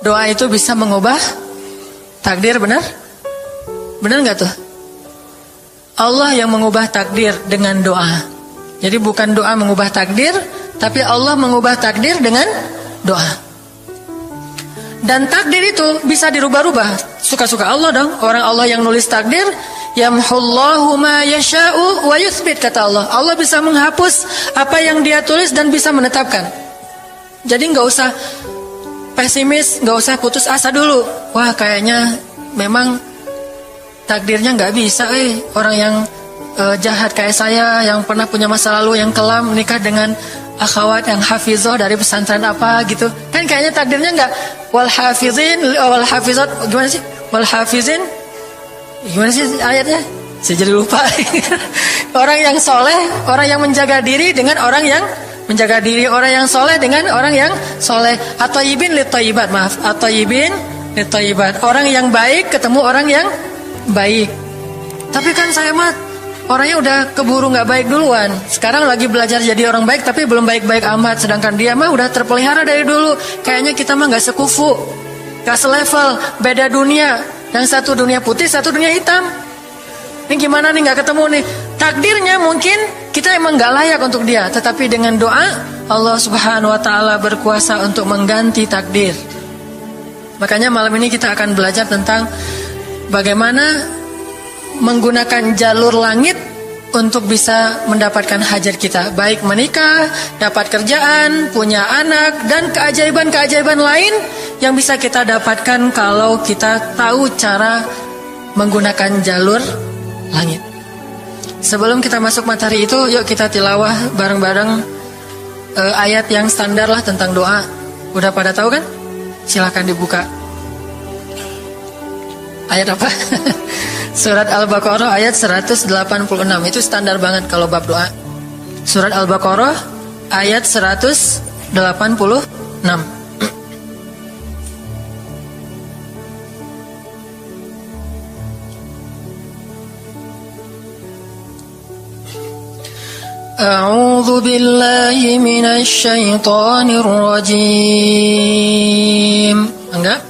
doa itu bisa mengubah takdir, benar? Benar nggak tuh? Allah yang mengubah takdir dengan doa. Jadi bukan doa mengubah takdir, tapi Allah mengubah takdir dengan doa. Dan takdir itu bisa dirubah-rubah, suka-suka Allah dong. Orang Allah yang nulis takdir, yamhullahu ma yasha'u wa yuthbit, kata Allah. Allah bisa menghapus apa yang Dia tulis dan bisa menetapkan. Jadi nggak usah pesimis, nggak usah putus asa dulu. Wah, kayaknya memang takdirnya nggak bisa. Orang yang jahat kayak saya, yang pernah punya masa lalu yang kelam, menikah dengan akhwat yang hafizoh dari pesantren apa gitu, kan kayaknya takdirnya nggak. Wal hafizin wal hafizat, gimana sih? Wal hafizin, gimana sih ayatnya? Saya jadi lupa. Orang yang soleh, orang yang menjaga diri dengan orang yang menjaga diri, orang yang soleh dengan orang yang soleh. At-thayyibin lit-thayyibat, maaf, at-thayyibin lit-thayyibat. Orang yang baik ketemu orang yang baik. Tapi kan saya mah orangnya udah keburu nggak baik duluan. Sekarang lagi belajar jadi orang baik, tapi belum baik-baik amat. Sedangkan dia mah udah terpelihara dari dulu. Kayaknya kita mah nggak sekufu, nggak selevel, beda dunia. Yang satu dunia putih, satu dunia hitam. Ini gimana nih, nggak ketemu nih. Takdirnya mungkin kita emang nggak layak untuk dia, tetapi dengan doa Allah Subhanahu Wa Taala berkuasa untuk mengganti takdir. Makanya malam ini kita akan belajar tentang bagaimana menggunakan jalur langit untuk bisa mendapatkan hajat kita, baik menikah, dapat kerjaan, punya anak, dan keajaiban-keajaiban lain yang bisa kita dapatkan kalau kita tahu cara menggunakan jalur langit. Sebelum kita masuk materi itu, yuk kita tilawah bareng-bareng ayat yang standar lah tentang doa. Udah pada tahu kan? Silahkan dibuka. Ayat apa? Surat Al-Baqarah ayat 186. Itu standar banget kalau bab doa. Surat Al-Baqarah ayat 186. A'udzu billahi minasy syaithanir rajim. Enggak?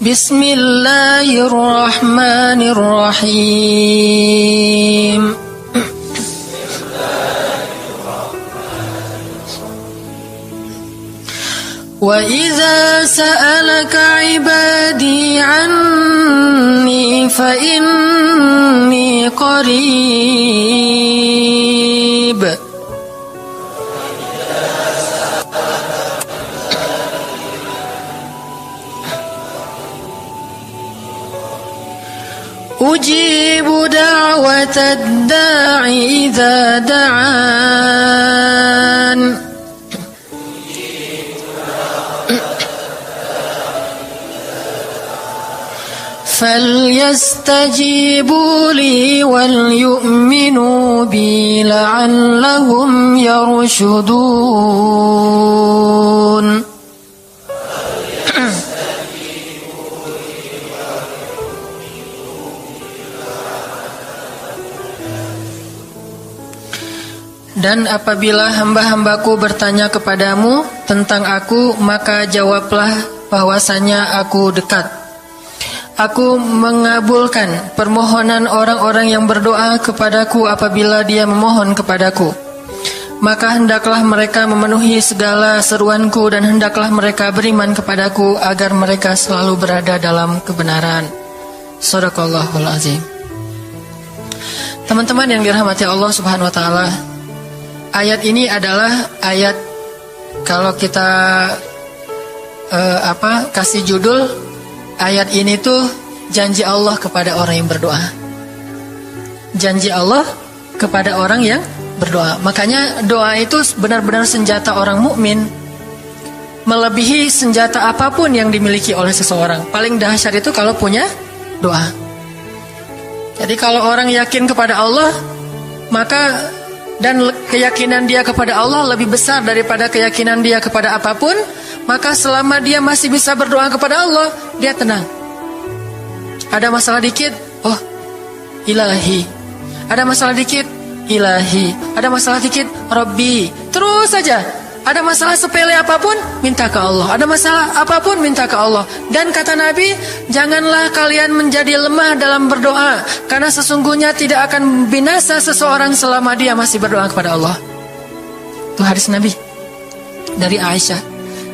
Bismillahirrahmanirrahim. Wa idza sa'alaka 'ibadi 'anni fa inni qarib. Ujibu da'watad da'i idza da'an. فَلْيَسْتَجِيبُوا لِي وَلْيُؤْمِنُوا بِي لَعَلَّهُمْ يَرْشُدُونَ. Dan apabila hamba-hambaku bertanya kepadamu tentang aku, maka jawablah bahwasanya aku dekat. Aku mengabulkan permohonan orang-orang yang berdoa kepadaku apabila dia memohon kepadaku. Maka hendaklah mereka memenuhi segala seruanku dan hendaklah mereka beriman kepadaku agar mereka selalu berada dalam kebenaran. Shadaqallahul azim. Teman-teman yang dirahmati Allah Subhanahu wa taala, ayat ini adalah ayat, kalau kita kasih judul, ayat ini tuh janji Allah kepada orang yang berdoa. Janji Allah kepada orang yang berdoa. Makanya doa itu benar-benar senjata orang mukmin, melebihi senjata apapun yang dimiliki oleh seseorang. Paling dahsyat itu kalau punya doa. Jadi kalau orang yakin kepada Allah, maka dan keyakinan dia kepada Allah lebih besar daripada keyakinan dia kepada apapun, maka selama dia masih bisa berdoa kepada Allah, dia tenang. Ada masalah dikit, oh ilahi. Ada masalah dikit, ilahi. Ada masalah dikit, Rabbi. Terus saja. Ada masalah sepele apapun, minta ke Allah. Ada masalah apapun, minta ke Allah. Dan kata Nabi, janganlah kalian menjadi lemah dalam berdoa, karena sesungguhnya tidak akan binasa seseorang selama dia masih berdoa kepada Allah. Itu hadis Nabi dari Aisyah.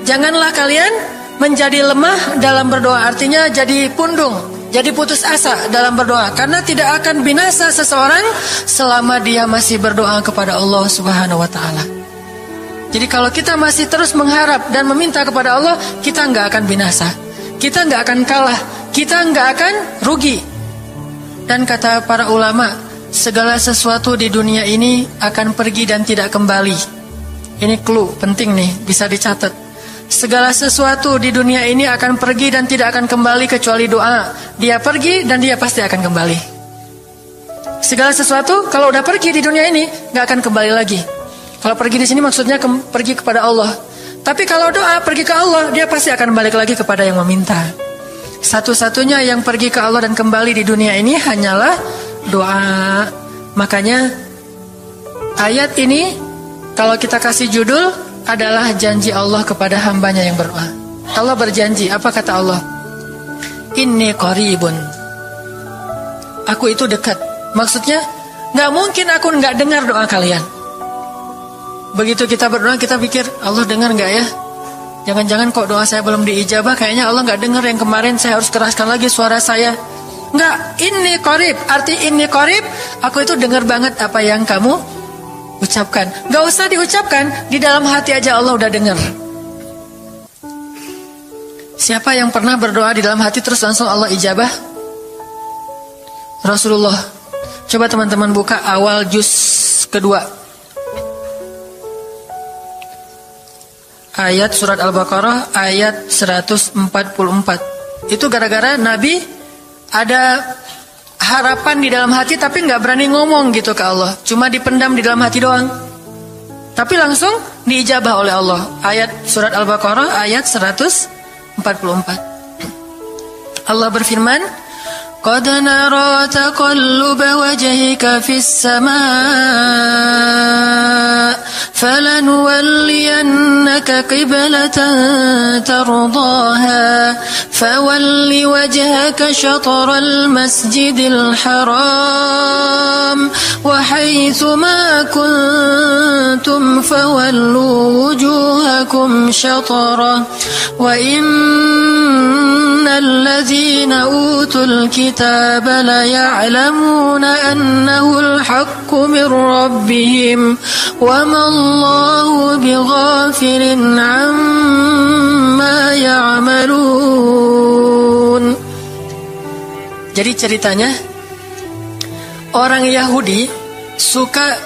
Janganlah kalian menjadi lemah dalam berdoa, artinya jadi pundung, jadi putus asa dalam berdoa, karena tidak akan binasa seseorang selama dia masih berdoa kepada Allah Subhanahu wa taala. Jadi kalau kita masih terus mengharap dan meminta kepada Allah, kita nggak akan binasa, kita nggak akan kalah, kita nggak akan rugi. Dan kata para ulama, segala sesuatu di dunia ini akan pergi dan tidak kembali. Ini clue penting nih, bisa dicatat. Segala sesuatu di dunia ini akan pergi dan tidak akan kembali kecuali doa. Dia pergi dan dia pasti akan kembali. Segala sesuatu kalau udah pergi di dunia ini nggak akan kembali lagi. Kalau pergi di sini maksudnya pergi kepada Allah. Tapi kalau doa pergi ke Allah, dia pasti akan balik lagi kepada yang meminta. Satu-satunya yang pergi ke Allah dan kembali di dunia ini hanyalah doa. Makanya ayat ini kalau kita kasih judul adalah janji Allah kepada hambanya yang berdoa. Allah berjanji, apa kata Allah? Inni qaribun. Aku itu dekat. Maksudnya gak mungkin aku gak dengar doa kalian. Begitu kita berdoa, kita pikir Allah dengar gak ya? Jangan-jangan kok doa saya belum diijabah, kayaknya Allah gak dengar yang kemarin, saya harus keraskan lagi suara saya. Enggak, inni qarib. Arti inni qarib, aku itu dengar banget apa yang kamu ucapkan. Gak usah diucapkan, di dalam hati aja Allah udah dengar. Siapa yang pernah berdoa di dalam hati terus langsung Allah ijabah? Rasulullah. Coba teman-teman buka awal juz kedua, ayat surat Al-Baqarah ayat 144. Itu gara-gara Nabi ada harapan di dalam hati tapi gak berani ngomong gitu ke Allah, cuma dipendam di dalam hati doang. Tapi langsung diijabah oleh Allah. Ayat surat Al-Baqarah ayat 144. Allah berfirman, Qad nara taqalluba wajhika fis samaa falanuwalliyannaka qiblatan tardaha fawalli wajhaka shatral masjidil haram wa haitsu ma kuntum fawallu wujuhakum shatrah wa innal ladzina utul الكتاب ليعلمون أنه الحق من ربهم وما الله بغافل عما يعملون. Jadi ceritanya orang Yahudi suka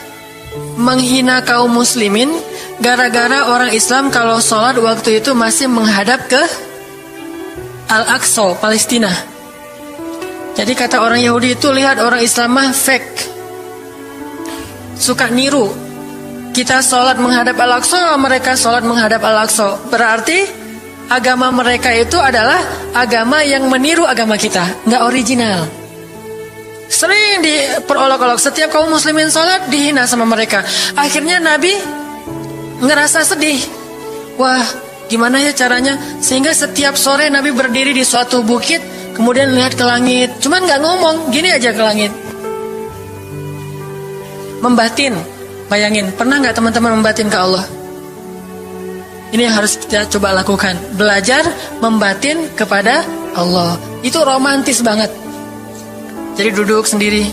menghina kaum muslimin gara-gara orang Islam kalau sholat waktu itu masih menghadap ke Al-Aqsa, Palestina. Jadi kata orang Yahudi itu, lihat orang Islam mah fake, suka niru. Kita sholat menghadap Al-Aqsa, mereka sholat menghadap Al-Aqsa. Berarti agama mereka itu adalah agama yang meniru agama kita, nggak original. Sering diperolok-olok, setiap kaum muslimin sholat dihina sama mereka. Akhirnya Nabi ngerasa sedih. Wah, gimana ya caranya? Sehingga setiap sore Nabi berdiri di suatu bukit, kemudian lihat ke langit, cuman gak ngomong, gini aja ke langit. Membatin, bayangin, pernah gak teman-teman membatin ke Allah? Ini yang harus kita coba lakukan, belajar membatin kepada Allah. Itu romantis banget. Jadi duduk sendiri,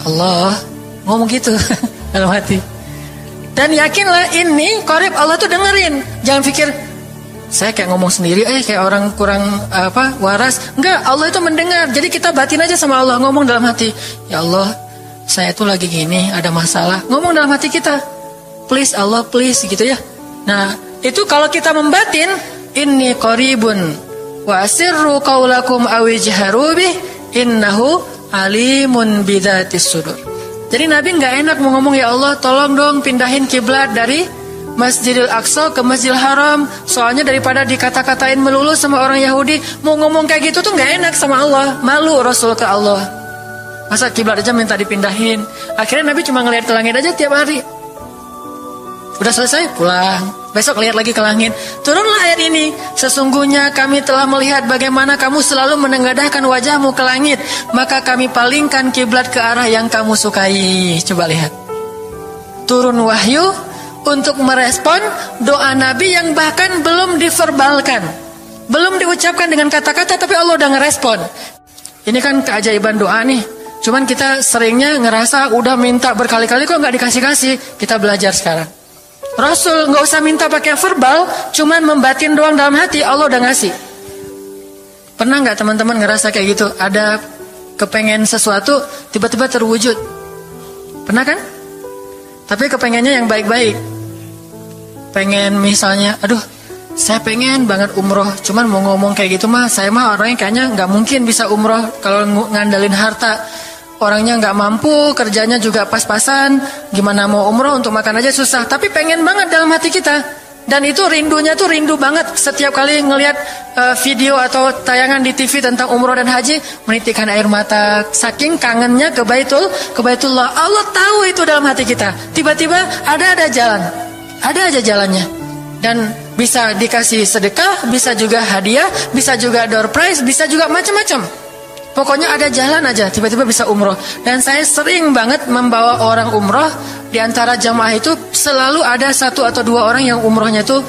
Allah, ngomong gitu dalam hati. Dan yakinlah ini qarib, Allah tuh dengerin. Jangan pikir saya kayak ngomong sendiri, kayak orang kurang waras. Enggak, Allah itu mendengar. Jadi kita batin aja sama Allah, ngomong dalam hati, ya Allah, saya tuh lagi gini, ada masalah. Ngomong dalam hati kita, please Allah, please, gitu ya. Nah, itu kalau kita membatin, inni qaribun wa asirru qaulakum aw ijharu bih innahu alimun bidzatis sudur. Jadi Nabi enggak enak mau ngomong, ya Allah, tolong dong pindahin kiblat dari Masjidil Aqsa ke Masjidil Haram. Soalnya daripada dikata-katain melulu sama orang Yahudi, mau ngomong kayak gitu tuh gak enak sama Allah. Malu Rasul ke Allah. Masa kiblat aja minta dipindahin. Akhirnya Nabi cuma ngelihat ke langit aja tiap hari. Udah selesai pulang, besok lihat lagi ke langit. Turunlah ayat ini, sesungguhnya kami telah melihat bagaimana kamu selalu menengadahkan wajahmu ke langit, maka kami palingkan kiblat ke arah yang kamu sukai. Coba lihat, turun wahyu untuk merespon doa Nabi yang bahkan belum diverbalkan, belum diucapkan dengan kata-kata, tapi Allah udah ngerespon. Ini kan keajaiban doa nih. Cuman kita seringnya ngerasa udah minta berkali-kali kok nggak dikasih-kasih. Kita belajar sekarang. Rasul nggak usah minta pakai verbal, cuman membatin doang dalam hati, Allah udah ngasih. Pernah nggak teman-teman ngerasa kayak gitu? Ada kepengen sesuatu, tiba-tiba terwujud. Pernah kan? Tapi kepengennya yang baik-baik. Pengen misalnya, aduh, saya pengen banget umroh, cuman mau ngomong kayak gitu mah, saya mah orangnya kayaknya nggak mungkin bisa umroh kalau ngandalin harta. Orangnya nggak mampu, kerjanya juga pas-pasan, gimana mau umroh, untuk makan aja susah. Tapi pengen banget dalam hati kita. Dan itu rindunya tuh rindu banget. Setiap kali ngelihat video atau tayangan di TV tentang umroh dan haji, menitikkan air mata. Saking kangennya ke Baitullah. Allah tahu itu dalam hati kita. Tiba-tiba ada jalan, ada aja jalannya. Dan bisa dikasih sedekah, bisa juga hadiah, bisa juga door prize, bisa juga macam-macam. Pokoknya ada jalan aja, tiba-tiba bisa umroh. Dan saya sering banget membawa orang umroh. Di antara jamaah itu selalu ada 1 atau 2 orang yang umrohnya itu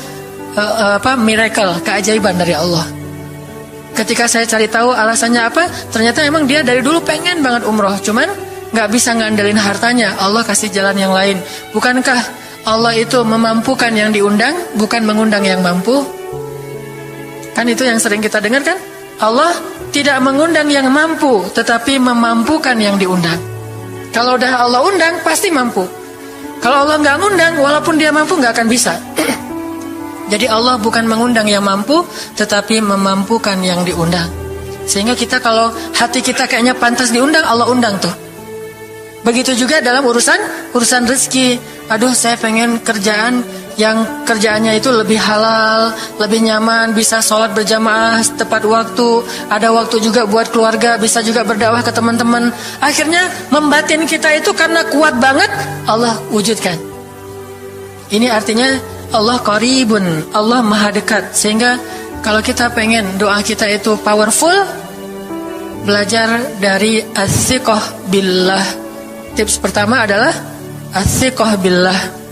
miracle, keajaiban dari Allah. Ketika saya cari tahu alasannya apa, ternyata emang dia dari dulu pengen banget umroh, cuman nggak bisa ngandelin hartanya. Allah kasih jalan yang lain. Bukankah Allah itu memampukan yang diundang, bukan mengundang yang mampu? Kan itu yang sering kita dengar kan? Allah tidak mengundang yang mampu, tetapi memampukan yang diundang. Kalau udah Allah undang, pasti mampu. Kalau Allah nggak ngundang, walaupun dia mampu nggak akan bisa. Jadi Allah bukan mengundang yang mampu, tetapi memampukan yang diundang. Sehingga kita kalau hati kita kayaknya pantas diundang, Allah undang tuh. Begitu juga dalam urusan rezeki. Aduh, saya pengen kerjaan yang kerjaannya itu lebih halal, lebih nyaman, bisa sholat berjamaah tepat waktu, ada waktu juga buat keluarga, bisa juga berdakwah ke teman-teman. Akhirnya membatin kita itu karena kuat banget, Allah wujudkan. Ini artinya Allah qaribun, Allah maha dekat. Sehingga kalau kita pengen doa kita itu powerful, belajar dari as-siqah billah. Tips pertama adalah as-siqah billah.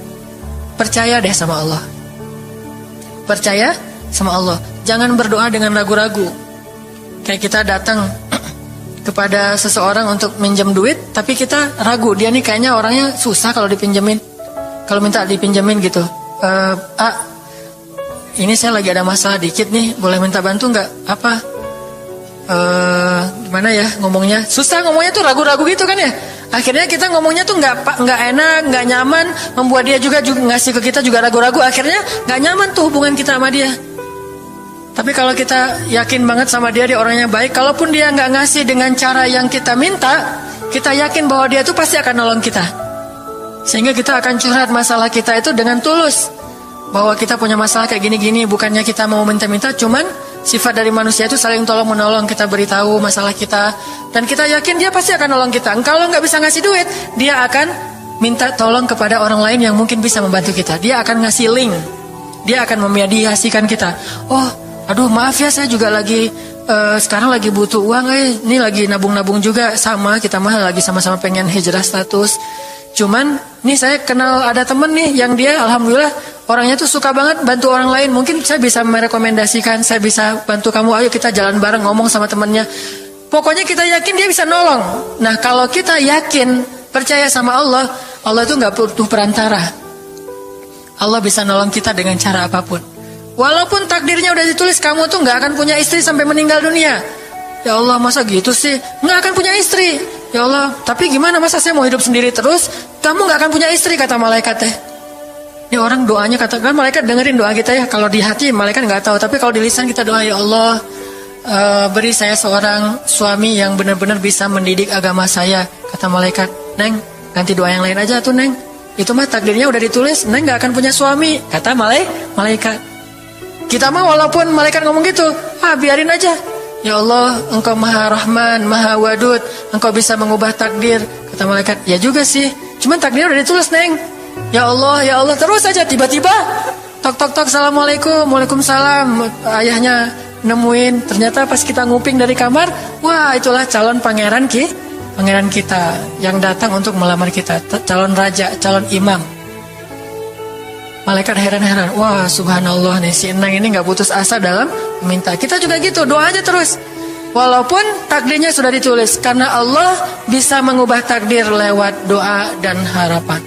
Percaya deh sama Allah. Percaya sama Allah. Jangan berdoa dengan ragu-ragu. Kayak kita datang kepada seseorang untuk minjem duit, tapi kita ragu, dia nih kayaknya orangnya susah kalau dipinjemin. Kalau minta dipinjemin gitu, ini saya lagi ada masalah dikit nih, boleh minta bantu nggak? Apa? Gimana ya ngomongnya? Susah ngomongnya tuh, ragu-ragu gitu kan ya. Akhirnya kita ngomongnya tuh nggak enak, nggak nyaman, membuat dia juga ngasih ke kita juga ragu-ragu. Akhirnya nggak nyaman tuh hubungan kita sama dia. Tapi kalau kita yakin banget sama dia orangnya baik, kalaupun dia nggak ngasih dengan cara yang kita minta, kita yakin bahwa dia tuh pasti akan nolong kita. Sehingga kita akan curhat masalah kita itu dengan tulus, bahwa kita punya masalah kayak gini-gini. Bukannya kita mau minta-minta, cuman sifat dari manusia itu saling tolong menolong. Kita beritahu masalah kita, dan kita yakin dia pasti akan nolong kita. Kalau nggak bisa ngasih duit, dia akan minta tolong kepada orang lain yang mungkin bisa membantu kita. Dia akan ngasih link, dia akan memediasikan kita. Oh, aduh maaf ya, saya juga lagi sekarang lagi butuh uang. Ini lagi nabung-nabung juga, sama kita mah lagi sama-sama pengen hijrah status. Cuman nih saya kenal ada temen nih yang dia alhamdulillah orangnya tuh suka banget bantu orang lain. Mungkin saya bisa merekomendasikan, saya bisa bantu kamu, ayo kita jalan bareng, ngomong sama temennya. Pokoknya kita yakin dia bisa nolong. Nah kalau kita yakin, percaya sama Allah, Allah itu gak butuh perantara. Allah bisa nolong kita dengan cara apapun. Walaupun takdirnya udah ditulis, kamu tuh gak akan punya istri sampai meninggal dunia. Ya Allah, masa gitu sih? Gak akan punya istri. Ya Allah, tapi gimana, masa saya mau hidup sendiri terus? Kamu gak akan punya istri, kata malaikat teh. Ini orang doanya, katakan malaikat dengerin doa kita ya. Kalau di hati malaikat nggak tahu, tapi kalau di lisan kita doa, ya Allah, beri saya seorang suami yang benar-benar bisa mendidik agama saya. Kata malaikat, Neng, ganti doa yang lain aja tuh Neng. Itu mah takdirnya udah ditulis, Neng nggak akan punya suami. Kata malaikat. Kita mah walaupun malaikat ngomong gitu, biarin aja. Ya Allah, Engkau Maha Rahman, Maha Wadud, Engkau bisa mengubah takdir. Kata malaikat, ya juga sih, cuman takdir udah ditulis, Neng. Ya Allah, terus aja. Tiba-tiba tok tok tok, Assalamualaikum, Waalaikumsalam. Ayahnya nemuin, ternyata pas kita nguping dari kamar, wah itulah calon pangeran kita yang datang untuk melamar kita, calon raja, calon imam. Malaikat heran-heran, wah subhanallah nih, si Enang ini gak putus asa dalam meminta. Kita juga gitu, doa aja terus. Walaupun takdirnya sudah ditulis, karena Allah bisa mengubah takdir lewat doa dan harapan.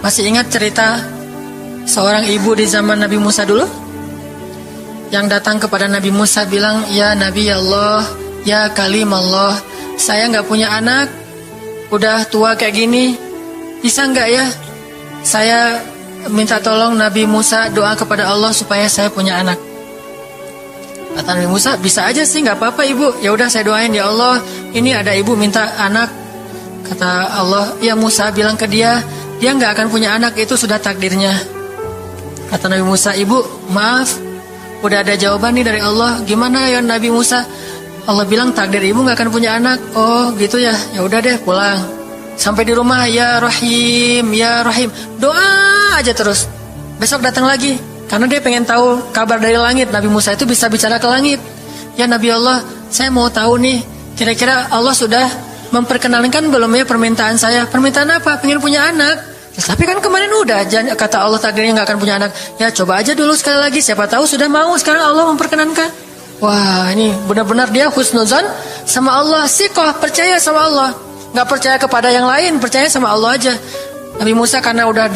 Masih ingat cerita seorang ibu di zaman Nabi Musa dulu? Yang datang kepada Nabi Musa bilang, ya Nabi Allah, ya Kalim Allah, saya gak punya anak, udah tua kayak gini, bisa gak ya? Saya minta tolong Nabi Musa doa kepada Allah supaya saya punya anak. Kata Nabi Musa, bisa aja sih, nggak apa-apa ibu. Ya udah saya doain, ya Allah, ini ada ibu minta anak. Kata Allah, ya Musa bilang ke dia nggak akan punya anak, itu sudah takdirnya. Kata Nabi Musa, ibu maaf, udah ada jawaban nih dari Allah. Gimana ya Nabi Musa? Allah bilang takdir ibu nggak akan punya anak. Oh gitu ya, ya udah deh pulang. Sampai di rumah, ya Rahim, ya Rahim, doa aja terus. Besok datang lagi, karena dia pengen tahu kabar dari langit. Nabi Musa itu bisa bicara ke langit. Ya Nabi Allah, saya mau tahu nih, kira-kira Allah sudah memperkenalkan belum ya permintaan saya? Permintaan apa? Pengen punya anak. Tapi kan kemarin udah, kata Allah takdirnya nggak akan punya anak. Ya coba aja dulu sekali lagi, siapa tahu sudah mau. Sekarang Allah memperkenankan. Wah ini benar-benar dia husnuzan sama Allah, sikoh, percaya sama Allah. Gak percaya kepada yang lain, percaya sama Allah aja. Nabi Musa karena udah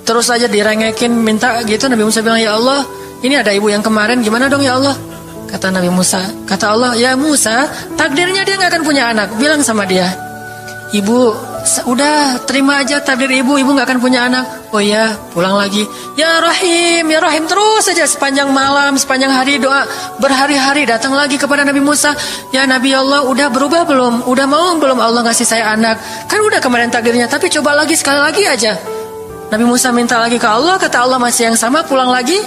terus aja direngekin minta gitu, Nabi Musa bilang, ya Allah, ini ada ibu yang kemarin, gimana dong ya Allah? Kata Nabi Musa, kata Allah, ya Musa, takdirnya dia gak akan punya anak. Bilang sama dia, ibu, udah terima aja takdir ibu gak akan punya anak. Oh ya, pulang lagi. Ya Rahim, terus saja sepanjang malam, sepanjang hari doa, berhari-hari datang lagi kepada Nabi Musa. Ya Nabi Allah, udah berubah belum? Udah mau belum Allah ngasih saya anak? Kan udah kemarin takdirnya, tapi coba lagi, sekali lagi aja. Nabi Musa minta lagi ke Allah, kata Allah masih yang sama, pulang lagi,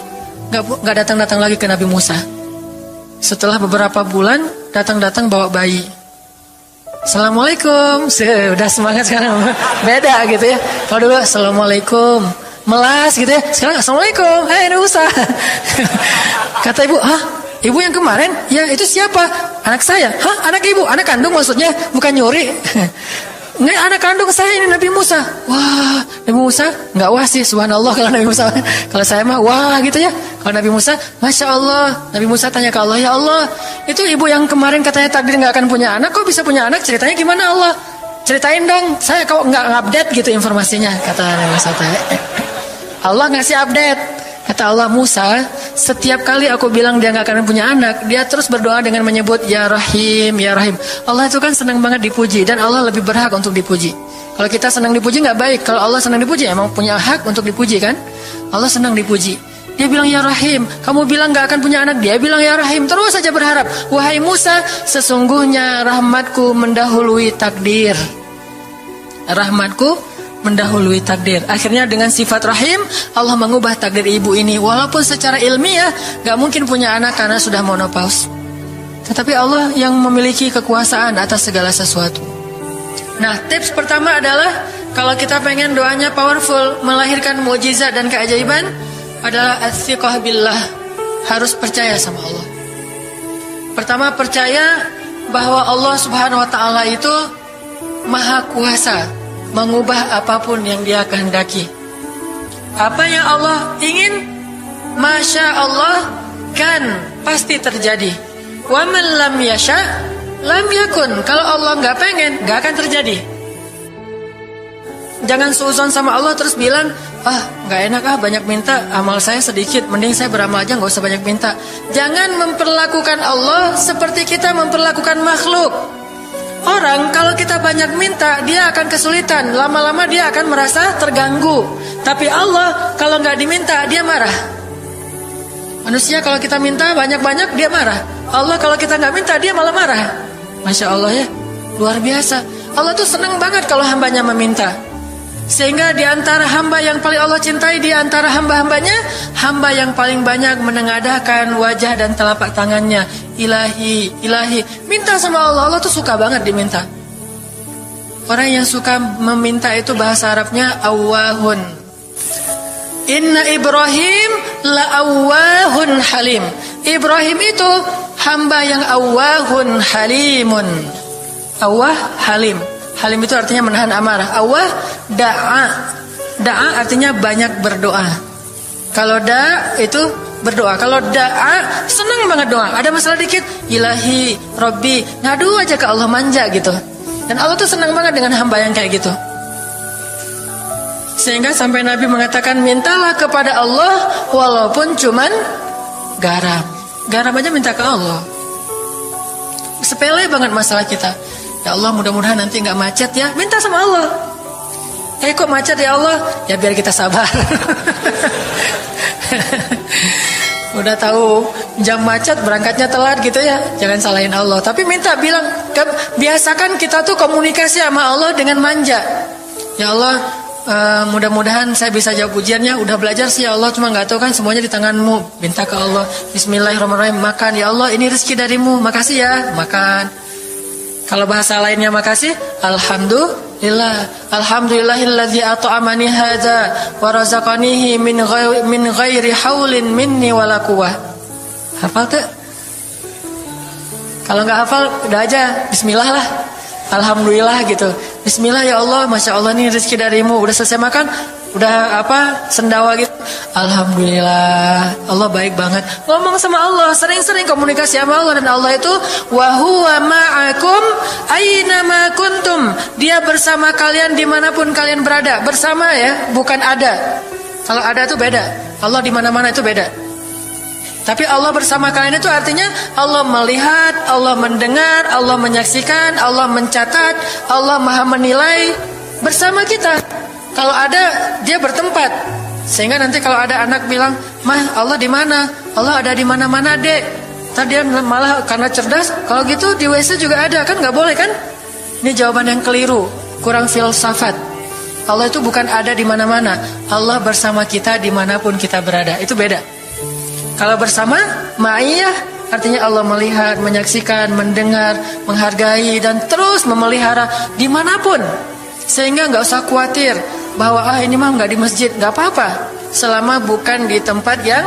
gak datang-datang lagi ke Nabi Musa. Setelah beberapa bulan, datang-datang bawa bayi. Assalamualaikum, udah semangat sekarang, beda gitu ya. Kalau dulu Assalamualaikum, melas gitu ya. Sekarang Assalamualaikum, Nabi Musa. Kata ibu, ibu yang kemarin? Ya itu siapa? Anak saya. Anak ibu? Anak kandung maksudnya, bukan nyuri. Nggak, anak kandung saya ini Nabi Musa. Wah, Nabi Musa nggak wah sih, subhanallah kalau Nabi Musa. Kalau saya mah wah gitu ya. Kalau Nabi Musa, masya Allah. Nabi Musa tanya ke Allah, ya Allah, itu ibu yang kemarin katanya takdir nggak akan punya anak, kok bisa punya anak? Ceritanya gimana Allah? Ceritain dong. Saya kok nggak update gitu informasinya, kata Nabi Musa. Allah ngasih update. Kata Allah, Musa, setiap kali aku bilang dia gak akan punya anak, dia terus berdoa dengan menyebut Ya Rahim, Ya Rahim. Allah itu kan senang banget dipuji, dan Allah lebih berhak untuk dipuji. Kalau kita senang dipuji gak baik. Kalau Allah senang dipuji, emang punya hak untuk dipuji kan? Allah senang dipuji. Dia bilang Ya Rahim, kamu bilang gak akan punya anak, dia bilang Ya Rahim, terus saja berharap. Wahai Musa, sesungguhnya rahmatku mendahului takdir. Rahmatku mendahului takdir. Akhirnya dengan sifat rahim, Allah mengubah takdir ibu ini. Walaupun secara ilmiah gak mungkin punya anak karena sudah menopause, tetapi Allah yang memiliki kekuasaan atas segala sesuatu. Nah, tips pertama adalah kalau kita pengen doanya powerful, melahirkan mukjizat dan keajaiban, adalah athiqah billah. Harus percaya sama Allah. Pertama, percaya bahwa Allah Subhanahu wa taala itu Maha Kuasa mengubah apapun yang dia kehendaki. Apa yang Allah ingin, Masya Allah, kan pasti terjadi. Wa man lam yasha lam yakun. Kalau Allah gak pengen, gak akan terjadi. Jangan suuzon sama Allah terus bilang, gak enak banyak minta, amal saya sedikit, mending saya beramal aja gak usah banyak minta. Jangan memperlakukan Allah seperti kita memperlakukan makhluk. Orang kalau kita banyak minta, dia akan kesulitan. Lama-lama dia akan merasa terganggu. Tapi Allah kalau nggak diminta, dia marah. Manusia kalau kita minta banyak-banyak, dia marah. Allah kalau kita nggak minta, dia malah marah. Masya Allah ya, luar biasa. Allah tuh senang banget kalau hambanya meminta. Sehingga di antara hamba yang paling Allah cintai, di antara hamba-hambanya, hamba yang paling banyak menengadahkan wajah dan telapak tangannya. Ilahi, ilahi. Minta sama Allah. Allah tuh suka banget diminta. Orang yang suka meminta itu bahasa Arabnya awwahun. Inna Ibrahim la'awwahun halim. Ibrahim itu hamba yang awwahun halimun. Awwah halim. Halim itu artinya menahan amarah. Awwah da'a. Da'a artinya banyak berdoa. Kalau da' itu berdoa. Kalau da'a senang banget doa. Ada masalah dikit, ilahi, Rabbi, ngadu aja ke Allah, manja gitu. Dan Allah tuh senang banget dengan hamba yang kayak gitu. Sehingga sampai Nabi mengatakan, mintalah kepada Allah walaupun cuman garam. Garam aja minta ke Allah. Sepele banget masalah kita. Ya Allah, mudah-mudahan nanti nggak macet ya. Minta sama Allah. Kok macet ya Allah? Ya biar kita sabar. Udah tahu jam macet berangkatnya telat gitu ya. Jangan salahin Allah. Tapi minta, bilang, biasakan kita tuh komunikasi sama Allah dengan manja. Ya Allah, mudah-mudahan saya bisa jawab ujiannya. Udah belajar sih ya Allah, cuma nggak tahu kan semuanya di tanganmu. Minta ke Allah. Bismillahirrahmanirrahim. Makan ya Allah, ini rezeki darimu. Makasih ya, makan. Kalau bahasa lainnya makasih, alhamdulillah. Alhamdulillahilladzi at'amani hadza wa razaqanihi min ghairi haulin minni wala quwwah. Hafal tuh? Kalau nggak hafal, udah aja bismillah lah. Alhamdulillah gitu. Bismillah ya Allah, masya Allah nih rezeki darimu. Udah selesai makan, udah sendawa gitu. Alhamdulillah, Allah baik banget. Ngomong sama Allah, sering-sering komunikasi sama Allah. Dan Allah itu wa huwa ma'akum aina ma kuntum. Dia bersama kalian dimanapun kalian berada. Bersama ya, bukan ada. Kalau ada itu beda. Allah di mana-mana itu beda. Tapi Allah bersama kalian itu artinya Allah melihat, Allah mendengar, Allah menyaksikan, Allah mencatat, Allah maha menilai bersama kita. Kalau ada, dia bertempat. Sehingga nanti kalau ada anak bilang, "Mah, Allah di mana?" Allah ada di mana-mana, Dek. Tadi dia malah karena cerdas, kalau gitu di WC juga ada, kan nggak boleh kan? Ini jawaban yang keliru, kurang filsafat. Allah itu bukan ada di mana-mana. Allah bersama kita dimanapun kita berada. Itu beda. Kalau bersama, ma'iyah artinya Allah melihat, menyaksikan, mendengar, menghargai, dan terus memelihara dimanapun. Sehingga nggak usah khawatir bahwa ini mah nggak di masjid, nggak apa-apa. Selama bukan di tempat yang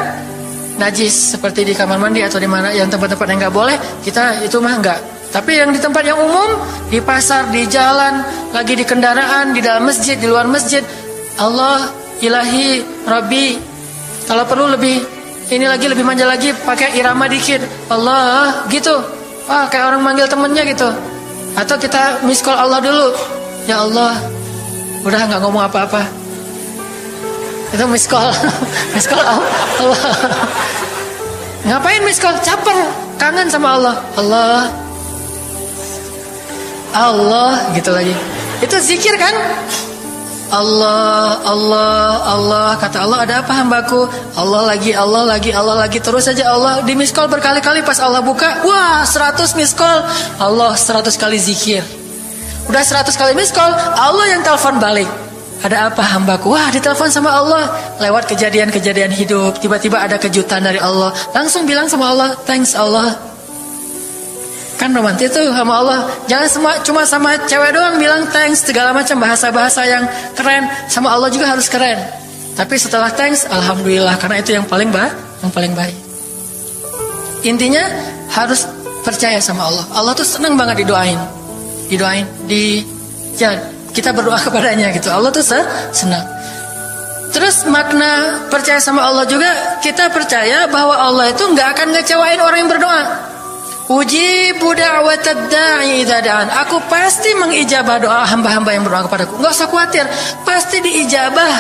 najis, seperti di kamar mandi atau di mana yang tempat-tempat yang nggak boleh, kita itu mah nggak. Tapi yang di tempat yang umum, di pasar, di jalan, lagi di kendaraan, di dalam masjid, di luar masjid, Allah, ilahi, Rabbi. Kalau perlu lebih lebih manja lagi, pakai irama dikit, Allah gitu. Kayak orang manggil temennya gitu. Atau kita miss call Allah dulu. Ya Allah, udah nggak ngomong apa-apa. Itu miss call. Miss call Allah. Ngapain miss call? Caper, kangen sama Allah. Allah, Allah gitu lagi. Itu zikir kan? Allah, Allah, Allah. Kata Allah, ada apa hambaku? Allah lagi, Allah lagi, Allah lagi. Terus saja Allah di miss call berkali-kali. Pas Allah buka, wah 100 miss call. Allah 100 kali zikir. Udah 100 kali miss call, Allah yang telepon balik. Ada apa hambaku? Wah, ditelepon sama Allah. Lewat kejadian-kejadian hidup, tiba-tiba ada kejutan dari Allah. Langsung bilang sama Allah, thanks Allah. Kan romantis tuh sama Allah. Jangan cuma sama cewek doang bilang thanks, segala macam bahasa-bahasa yang keren. Sama Allah juga harus keren. Tapi setelah thanks, alhamdulillah, karena itu yang paling baik. Intinya harus percaya sama Allah. Allah tuh senang banget didoain. Kita berdoa kepadanya gitu. Allah tuh senang. Terus makna percaya sama Allah juga, kita percaya bahwa Allah itu nggak akan ngecewain orang yang berdoa. Ujibu da'watad da'i idza da'an. Aku pasti mengijabah doa hamba-hamba yang berdoa kepadaku. Enggak usah khawatir, pasti diijabah.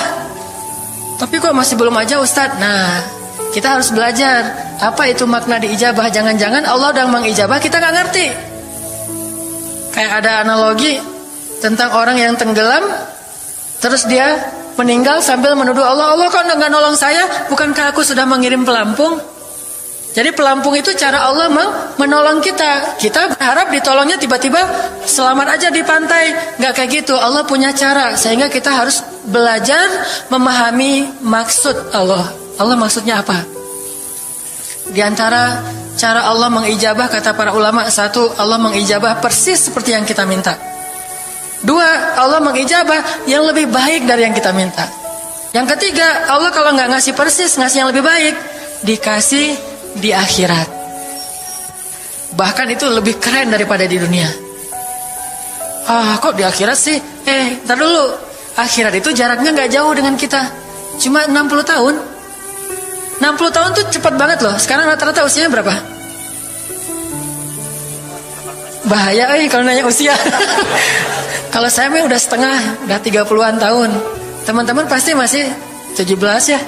Tapi kok masih belum aja Ustaz? Nah, kita harus belajar apa itu makna diijabah. Jangan-jangan Allah udah mengijabah, kita nggak ngerti. Kayak ada analogi tentang orang yang tenggelam, terus dia meninggal sambil menuduh Allah, Allah kok nggak nolong saya? Bukankah aku sudah mengirim pelampung? Jadi pelampung itu cara Allah menolong kita. Kita berharap ditolongnya tiba-tiba selamat aja di pantai. Nggak kayak gitu. Allah punya cara. Sehingga kita harus belajar memahami maksud Allah. Allah maksudnya apa? Di antara cara Allah mengijabah, kata para ulama, satu, Allah mengijabah persis seperti yang kita minta. Dua, Allah mengijabah yang lebih baik dari yang kita minta. Yang ketiga, Allah kalau nggak ngasih persis, ngasih yang lebih baik, dikasih di akhirat. Bahkan itu lebih keren daripada di dunia. Kok di akhirat sih? Ntar dulu. Akhirat itu jaraknya nggak jauh dengan kita. Cuma 60 tahun. 60 tahun tuh cepat banget loh. Sekarang rata-rata usianya berapa? Bahaya kalau nanya usia. Kalau saya mah udah setengah, udah 30-an tahun. Teman-teman pasti masih 17 ya.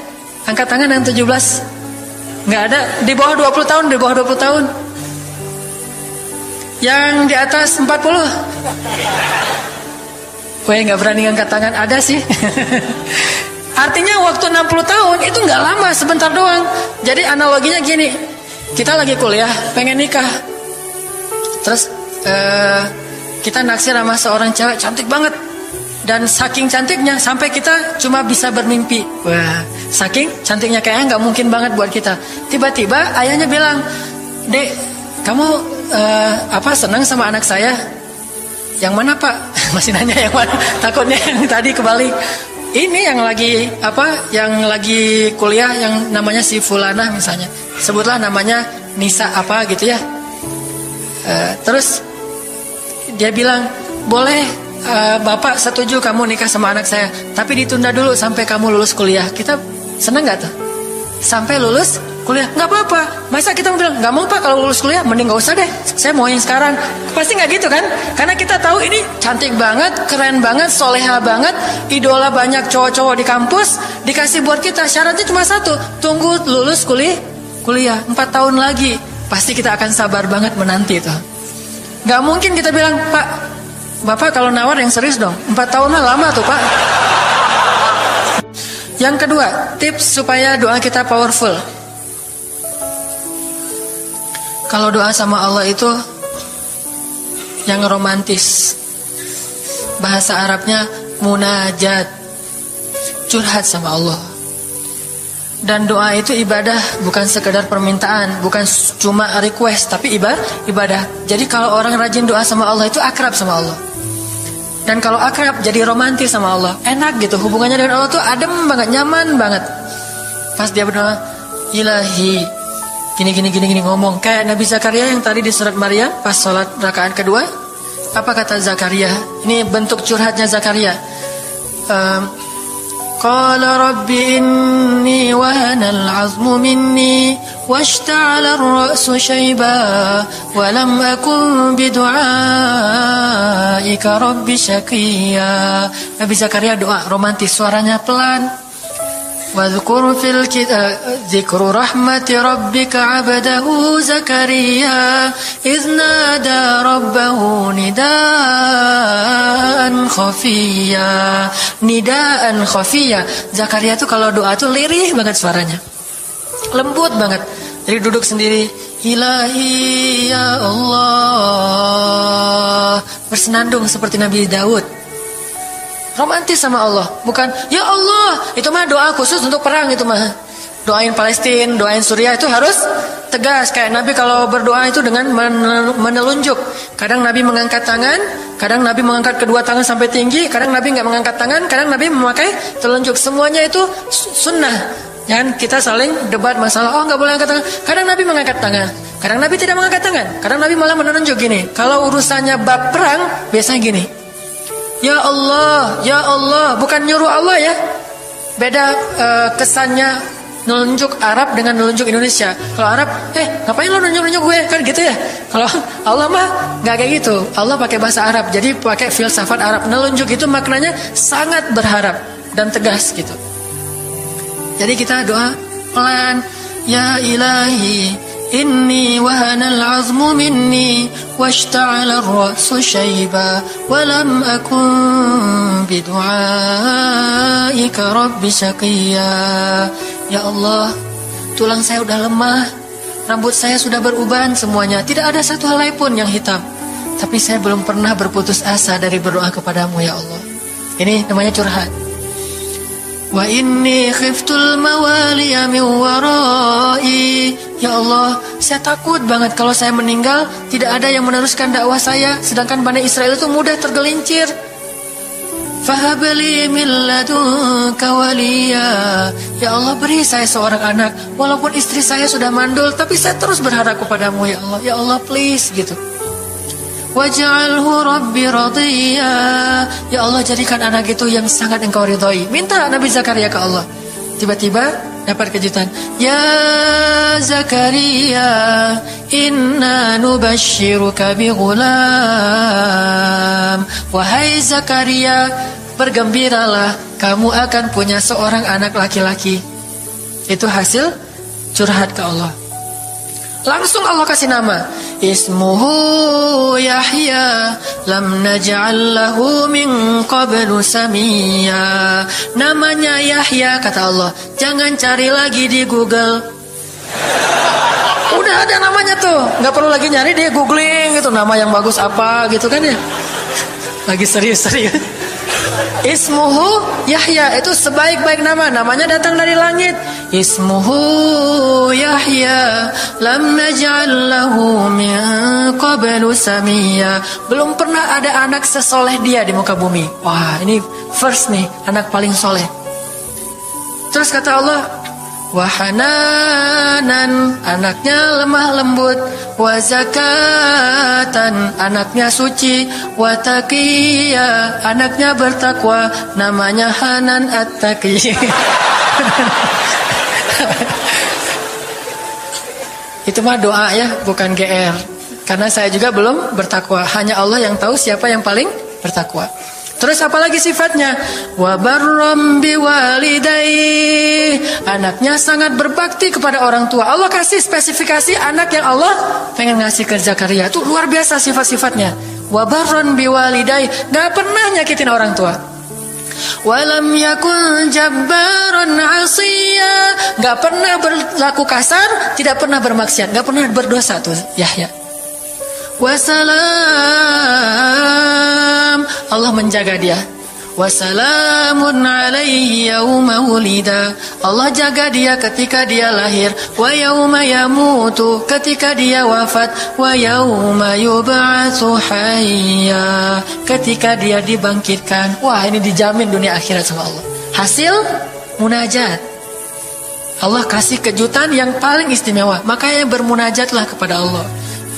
Angkat tangan yang 17. Nggak ada, di bawah 20 tahun, di bawah 20 tahun. Yang di atas 40. Nggak berani angkat tangan, ada sih. Artinya waktu 60 tahun itu nggak lama, sebentar doang. Jadi analoginya gini, kita lagi kuliah, pengen nikah. Terus kita naksir sama seorang cewek cantik banget. Dan saking cantiknya sampai kita cuma bisa bermimpi. Wah, saking cantiknya kayaknya nggak mungkin banget buat kita. Tiba-tiba ayahnya bilang, "Dek, kamu senang sama anak saya?" "Yang mana, Pak?" Masih nanya yang mana? Takutnya yang tadi kebalik. Ini yang lagi yang lagi kuliah yang namanya si Fulanah misalnya. Sebutlah namanya Nisa apa gitu ya. Terus dia bilang, "Boleh, Bapak setuju kamu nikah sama anak saya, tapi ditunda dulu sampai kamu lulus kuliah." Kita senang gak tuh? Sampai lulus kuliah, nggak apa-apa. Masa kita mau bilang, nggak mau Pak kalau lulus kuliah, mending nggak usah deh, saya mau yang sekarang. Pasti nggak gitu kan? Karena kita tahu ini cantik banget, keren banget, soleha banget, idola banyak cowok-cowok di kampus, dikasih buat kita. Syaratnya cuma satu, tunggu lulus kuliah 4 tahun lagi. Pasti kita akan sabar banget menanti itu. Nggak mungkin kita bilang, "Pak, Bapak kalau nawar yang serius dong, 4 tahun lah lama tuh Pak." Yang kedua, tips supaya doa kita powerful. Kalau doa sama Allah itu yang romantis. Bahasa Arabnya munajat, curhat sama Allah. Dan doa itu ibadah, bukan sekedar permintaan, bukan cuma request, tapi ibadah. Jadi kalau orang rajin doa sama Allah itu akrab sama Allah. Dan kalau akrab jadi romantis sama Allah, enak gitu, hubungannya dengan Allah tuh adem banget, nyaman banget. Pas dia berdoa, "Ilahi," gini ngomong kayak Nabi Zakaria yang tadi di surat Maryam pas sholat rakaat kedua. Apa kata Zakaria? Ini bentuk curhatnya Zakaria. Qala rabbi inni wahana al-'azmu minni washta'ala ar-ra'su shayba wa lam akun bidu'aika rabbi syaqiyya. Nabi Zakaria doa romantis, suaranya pelan. Wadhkur fil kitab dzikru rahmati rabbika 'abdahu Zakaria idz nada rabbahu nidaan khafiyya. Zakaria tuh kalau doa tuh lirih banget suaranya, lembut banget. Jadi duduk sendiri, "Ilahi ya Allah," bersenandung seperti Nabi Daud. Romantis sama Allah, bukan "Ya Allah." Itu mah doa khusus untuk perang, itu mah. Doain Palestina, doain Suriah itu harus tegas. Kayak Nabi kalau berdoa itu dengan menelunjuk. Kadang Nabi mengangkat tangan, kadang Nabi mengangkat kedua tangan sampai tinggi, kadang Nabi nggak mengangkat tangan, kadang Nabi memakai telunjuk. Semuanya itu sunnah. Jangan kita saling debat masalah, nggak boleh angkat tangan. Kadang Nabi mengangkat tangan, kadang Nabi tidak mengangkat tangan, kadang Nabi malah menunjuk gini. Kalau urusannya bab perang, biasanya gini, "Ya Allah, ya Allah," bukan nyuruh Allah ya. Beda kesannya nunjuk Arab dengan nunjuk Indonesia. Kalau Arab, ngapain lo nunjuk gue? Kan gitu ya. Kalau Allah mah nggak kayak gitu. Allah pakai bahasa Arab, jadi pakai filsafat Arab. Nunjuk itu maknanya sangat berharap dan tegas gitu. Jadi kita doa pelan, "Ya ilahi inni wahana al-'azmu minni washta'ala ar-ra'su shayba wa lam akun bidu'aika rabbi syaqiyya." Ya Allah, tulang saya udah lemah, rambut saya sudah beruban semuanya, tidak ada satu helai pun yang hitam. Tapi saya belum pernah berputus asa dari berdoa kepadamu ya Allah. Ini namanya curhat. Wa inni khiftul mawaliya min warai. Ya Allah, saya takut banget kalau saya meninggal tidak ada yang meneruskan dakwah saya, sedangkan Bani Israel itu mudah tergelincir. Fahabli min ladunka waliya. Ya Allah, beri saya seorang anak. Walaupun istri saya sudah mandul, tapi saya terus berharap kepadamu ya Allah. Ya Allah, please gitu. Waj'alhu rabbi radiyya. Ya Allah, jadikan anak itu yang sangat engkau ridhoi. Minta Nabi Zakaria ke Allah. Tiba-tiba dapat kejutan. Ya Zakaria, inna nubashiruka bi ghulam. Wahai Zakaria, bergembiralah, kamu akan punya seorang anak laki-laki. Itu hasil curhat ke Allah. Langsung Allah kasih nama. Ismuhu Yahya, lam naj'al lahu min qablu samiyya. Namanya Yahya, kata Allah. Jangan cari lagi di Google. Udah ada namanya tuh, nggak perlu lagi nyari di googling gitu, nama yang bagus apa gitu kan ya. Lagi serius-serius. Ismuhu Yahya, itu sebaik-baik nama. Namanya datang dari langit. Ismuhu Yahya, lam naj'al lahu min qablu samiyya. Belum pernah ada anak sesoleh dia di muka bumi. Wah, ini first nih, anak paling soleh. Terus kata Allah, wahananan, anaknya lemah lembut, wazakatan, anaknya suci, wataqiya, anaknya bertakwa, namanya Hanan At-Taqi. Itu mah doa ya, bukan GR. Karena saya juga belum bertakwa. Hanya Allah yang tahu siapa yang paling bertakwa. Terus apa lagi sifatnya? Wa barram biwalidayhi, anaknya sangat berbakti kepada orang tua. Allah kasih spesifikasi anak yang Allah pengen ngasih ke Zakaria. Itu luar biasa sifat-sifatnya. Wa barran biwalidayhi, enggak pernah nyakitin orang tua. Walam yakun jabbaran 'asiyya, enggak pernah berlaku kasar, tidak pernah bermaksiat, enggak pernah berdosa tuh Yahya. Wassalam, Allah menjaga dia. Wassalamun alaihi yauma wulida, Allah jaga dia ketika dia lahir. Wa yauma yamutu, ketika dia wafat. Wa yauma yub'atsu hayya, ketika dia dibangkitkan. Wah, ini dijamin dunia akhirat sama Allah. Hasil munajat. Allah kasih kejutan yang paling istimewa. Makanya bermunajatlah kepada Allah.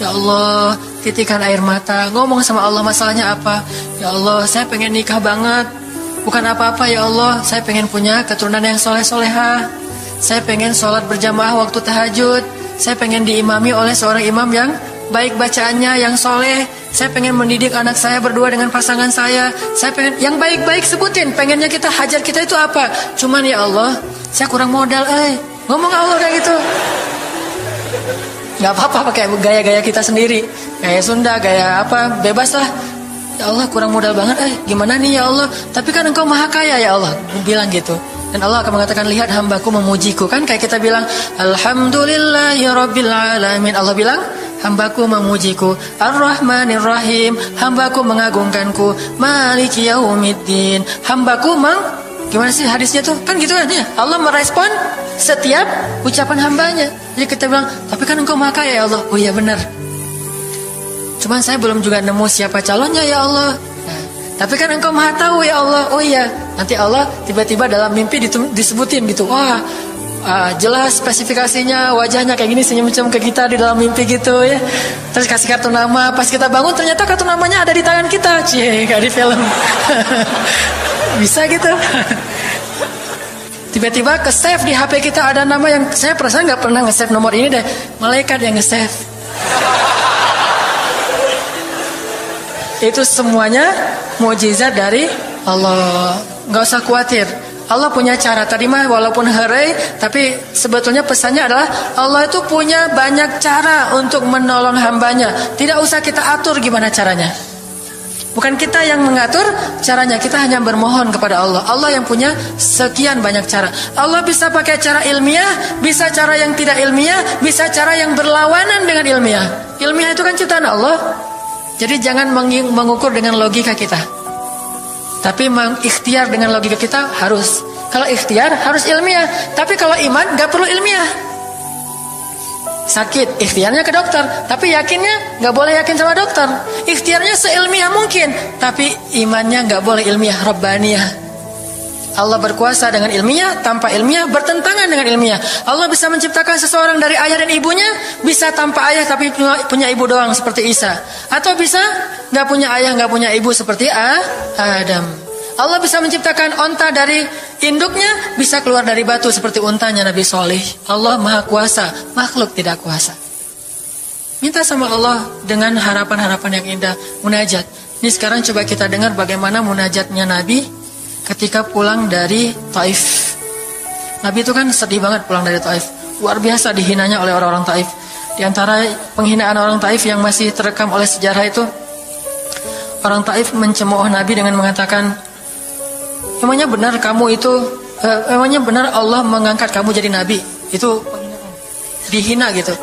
Ya Allah, titikkan air mata, ngomong sama Allah masalahnya apa. Ya Allah, saya pengen nikah banget. Bukan apa-apa ya Allah, saya pengen punya keturunan yang soleh-solehah. Saya pengen sholat berjamaah waktu tahajud. Saya pengen diimami oleh seorang imam yang baik bacaannya, yang soleh. Saya pengen mendidik anak saya berdua dengan pasangan saya. Saya pengen yang baik-baik, sebutin. Pengennya kita, hajat kita itu apa. Cuman ya Allah, saya kurang modal. Ngomong Allah kayak gitu. Gak apa-apa pakai gaya-gaya kita sendiri, gaya Sunda, gaya apa, bebas lah. Ya Allah, kurang modal banget, gimana nih ya Allah. Tapi kan engkau maha kaya ya Allah, bilang gitu. Dan Allah akan mengatakan, lihat hambaku memujiku. Kan kayak kita bilang, Alhamdulillahi Rabbil Alamin. Allah bilang, hambaku memujiku. Ar-Rahmanir-Rahim, hambaku mengagungkanku. Maliki Yaumiddin, hambaku gimana sih hadisnya tuh? Kan gitu kan ya. Allah merespon setiap ucapan hambanya. Jadi kita bilang, tapi kan engkau maha kaya ya Allah. Oh iya benar. Cuman saya belum juga nemu siapa calonnya ya Allah. Tapi kan engkau maha tahu ya Allah. Oh iya. Nanti Allah tiba-tiba dalam mimpi disebutin gitu. Wah, jelas spesifikasinya, wajahnya kayak gini, senyum-senyum ke kita di dalam mimpi gitu ya. Terus kasih kartu nama. Pas kita bangun ternyata kartu namanya ada di tangan kita. Cie, kayak di film. Bisa gitu. Tiba-tiba ke save di HP kita ada nama yang saya perasaan nggak pernah nge-save nomor ini deh. Malaikat yang nge-save. Itu semuanya mukjizat dari Allah. Nggak usah khawatir. Allah punya cara. Tadi mah walaupun herai, tapi sebetulnya pesannya adalah Allah itu punya banyak cara untuk menolong hambanya. Tidak usah kita atur gimana caranya. Bukan kita yang mengatur caranya, kita hanya bermohon kepada Allah. Allah yang punya sekian banyak cara. Allah bisa pakai cara ilmiah, bisa cara yang tidak ilmiah, bisa cara yang berlawanan dengan ilmiah. Ilmiah itu kan ciptaan Allah. Jadi jangan mengukur dengan logika kita, tapi mengikhtiar dengan logika kita harus. Kalau ikhtiar harus ilmiah, tapi kalau iman gak perlu ilmiah. Sakit, ikhtiarnya ke dokter, tapi yakinnya gak boleh yakin sama dokter. Ikhtiarnya seilmiah mungkin, tapi imannya gak boleh ilmiah, rabbaniyah. Allah berkuasa dengan ilmiah, tanpa ilmiah bertentangan dengan ilmiah. Allah bisa menciptakan seseorang dari ayah dan ibunya, bisa tanpa ayah tapi punya ibu doang seperti Isa. Atau bisa gak punya ayah, gak punya ibu seperti Adam. Allah bisa menciptakan onta dari induknya, bisa keluar dari batu seperti untanya Nabi Soleh. Allah maha kuasa, makhluk tidak kuasa. Minta sama Allah dengan harapan-harapan yang indah. Munajat. Ini sekarang coba kita dengar bagaimana munajatnya Nabi ketika pulang dari Taif. Nabi itu kan sedih banget pulang dari Taif. Luar biasa dihinanya oleh orang-orang Taif. Di antara penghinaan orang Taif yang masih terekam oleh sejarah itu, orang Taif mencemooh Nabi dengan mengatakan, emangnya benar kamu itu, emangnya benar Allah mengangkat kamu jadi nabi? Itu penghinaan, dihina gitu.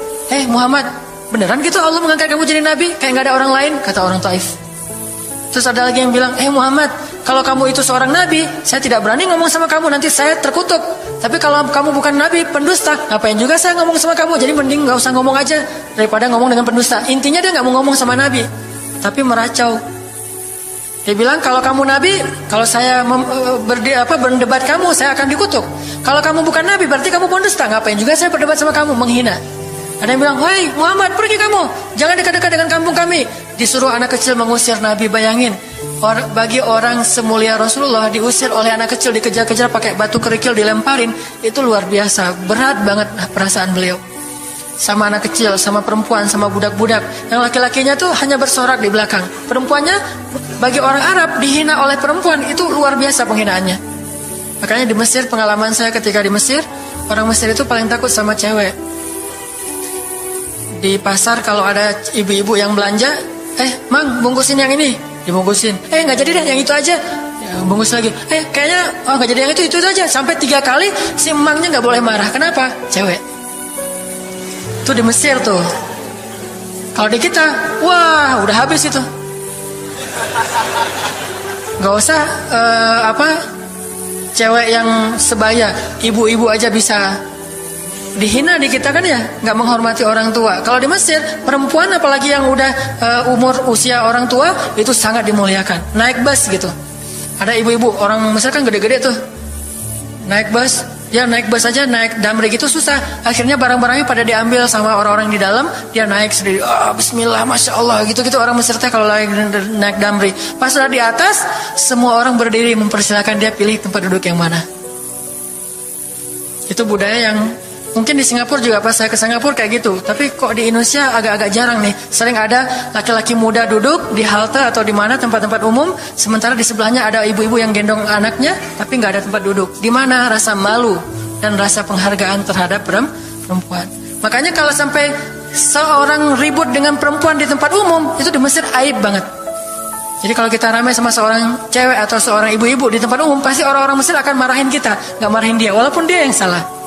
Muhammad, beneran gitu Allah mengangkat kamu jadi nabi? Kayak gak ada orang lain, kata orang Taif. Terus ada lagi yang bilang, Muhammad, kalau kamu itu seorang nabi, saya tidak berani ngomong sama kamu, nanti saya terkutuk. Tapi kalau kamu bukan nabi, pendusta, ngapain juga saya ngomong sama kamu? Jadi mending gak usah ngomong aja daripada ngomong dengan pendusta. Intinya dia gak mau ngomong sama nabi, tapi meracau. Dia bilang, kalau kamu nabi, kalau saya berdebat kamu, saya akan dikutuk. Kalau kamu bukan nabi, berarti kamu pendusta. Ngapain juga saya berdebat sama kamu, menghina. Ada yang bilang, hei Muhammad, pergi kamu, jangan dekat-dekat dengan kampung kami. Disuruh anak kecil mengusir Nabi. Bayangin, bagi orang semulia Rasulullah diusir oleh anak kecil, dikejar-kejar pakai batu kerikil, dilemparin. Itu luar biasa, berat banget perasaan beliau. Sama anak kecil, sama perempuan, sama budak-budak. Yang laki-lakinya tuh hanya bersorak di belakang. Perempuannya, bagi orang Arab, dihina oleh perempuan. Itu luar biasa penghinaannya. Makanya di Mesir, pengalaman saya ketika di Mesir, orang Mesir itu paling takut sama cewek. Di pasar kalau ada ibu-ibu yang belanja, Mang, bungkusin yang ini. Dibungkusin. Gak jadi deh, yang itu aja. Ya, bungkus lagi. Kayaknya, gak jadi yang itu aja. Sampai 3 kali, si emangnya gak boleh marah. Kenapa? Cewek. Itu di Mesir tuh. Kalau di kita, wah udah habis itu. Gak usah cewek yang sebaya, ibu-ibu aja bisa dihina di kita kan ya, nggak menghormati orang tua. Kalau di Mesir, perempuan apalagi yang udah umur usia orang tua itu sangat dimuliakan. Naik bus gitu, ada ibu-ibu orang Mesir kan gede-gede tuh, naik bus. Dia naik bus aja, naik damri gitu susah. Akhirnya barang-barangnya pada diambil sama orang-orang di dalam. Dia naik sendiri, bismillah, masya Allah, gitu-gitu orang Mesir teh kalau lagi naik damri. Pas sudah di atas, semua orang berdiri mempersilahkan dia pilih tempat duduk yang mana. Itu budaya yang mungkin di Singapura juga, pas saya ke Singapura kayak gitu. Tapi kok di Indonesia agak-agak jarang nih. Sering ada laki-laki muda duduk di halte atau di mana tempat-tempat umum, sementara di sebelahnya ada ibu-ibu yang gendong anaknya, tapi nggak ada tempat duduk. Di mana rasa malu dan rasa penghargaan terhadap perempuan. Makanya kalau sampai seorang ribut dengan perempuan di tempat umum, itu di Mesir aib banget. Jadi kalau kita ramai sama seorang cewek atau seorang ibu-ibu di tempat umum, pasti orang-orang Mesir akan marahin kita, nggak marahin dia, walaupun dia yang salah.